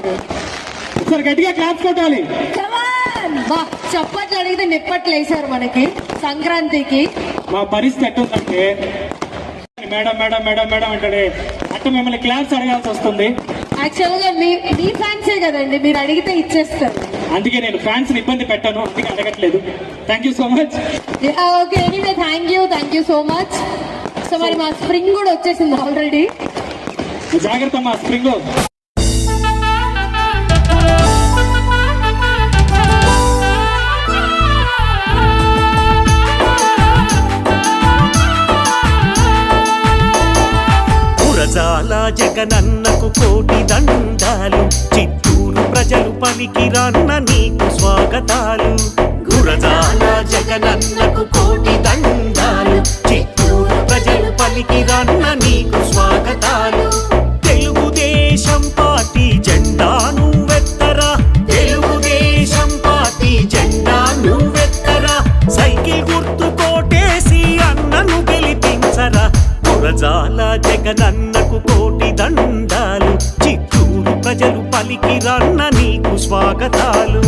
చేశారు. సార్ గట్టిగా క్లాప్స్ కొట్టాలి. చప్పట్లు అడిగితే నిప్పట్లు వేశారు మనకి సంక్రాంతికి. మా పరిస్థితి ఎట్టుందంటే మేడం మేడం మేడం మేడం అంటాడే అట్ట మిమ్మల్ని క్లాప్స్ అడగాల్సి వస్తుంది. యాక్చువల్గా మీ ఫ్యాన్సే కదండి, మీరు అడిగితే ఇచ్చేస్తారు. అందుకే నేను ఫ్యాన్స్ ని ఇబ్బంది పెట్టాను, అందుకే అడగట్లేదు. Thank you so much. Okay, anyway thank you so much. So మరి మా స్ప్రింగ్ కూడా వచ్చేసింది ఆల్రెడీ. జాగ్రత్త మా స్ప్రింగ్. గురజాల జగనన్నకు కోటి దండాలు, చిత్తూరు ప్రజలు పలికి రన్న నీకు స్వాగతాలు. గురజాల జగనన్నకు కోటి దండాలు, చిత్తూరు ప్రజలు పలికి రన్న నీకు స్వాగతాలు. తెలుగుదేశం పార్టీ జెండా నువ్వెత్తరా, తెలుగుదేశం పార్టీ జెండా నువ్వెత్తరా, సైకిల్ గుర్తు కోటేసి అన్నను గెలిపించరా. గురజాల జగనన్నకు కోటి దండాలు, చిత్తూరు ప్రజలు పలికి రన్న నీకు స్వాగతాలు.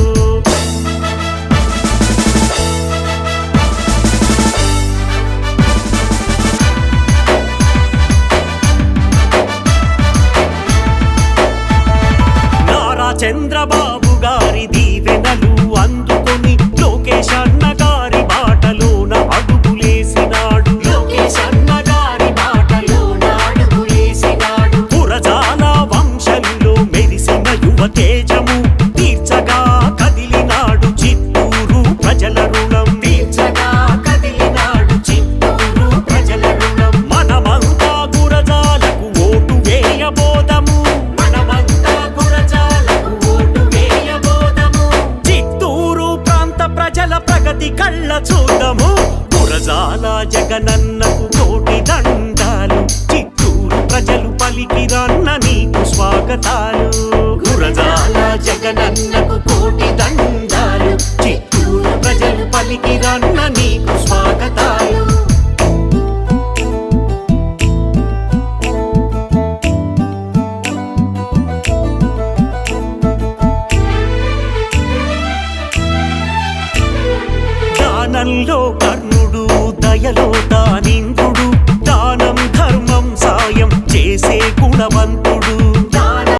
నారా చంద్రబాబు గారి దీవెనలు అందుకొని లోకేష్ అన్న గారి బాటలోన అడుగులేసినాడు. లోకేష్ అన్న గారి బాటలోన అడుగులేసినాడు. గురజాల వంశంలో మెరిసిన యువ తేజము తీర్చగా కదిలినాడు చిత్తూరు ప్రజల రుణం. తీర్చగా కదిలినాడు చిత్తూరు ప్రజల రుణం. మనమంతా గురజాలకు ఓటు వేయబోదము, మనమంతా గురజాలకు ఓటు వేయబోదము. చిత్తూరు ప్రాంత ప్రజల ప్రగతి కళ్ళ చూద్దాము. గురజాల జగనన్నకు కోటి దండాలు, చిత్తూరు ప్రజలు పలికి రన్న నీకు స్వాగతాలు. గురజాల జగనన్నకు కోటి దండాలు, చిత్తూరు ప్రజలు పలికి రన్న నీకు స్వాగతాలు. దానంలో కర్ణుడు, దయలో దానింద్రుడు, దానం ధర్మం సాయం చేసే గుణవంతుడు.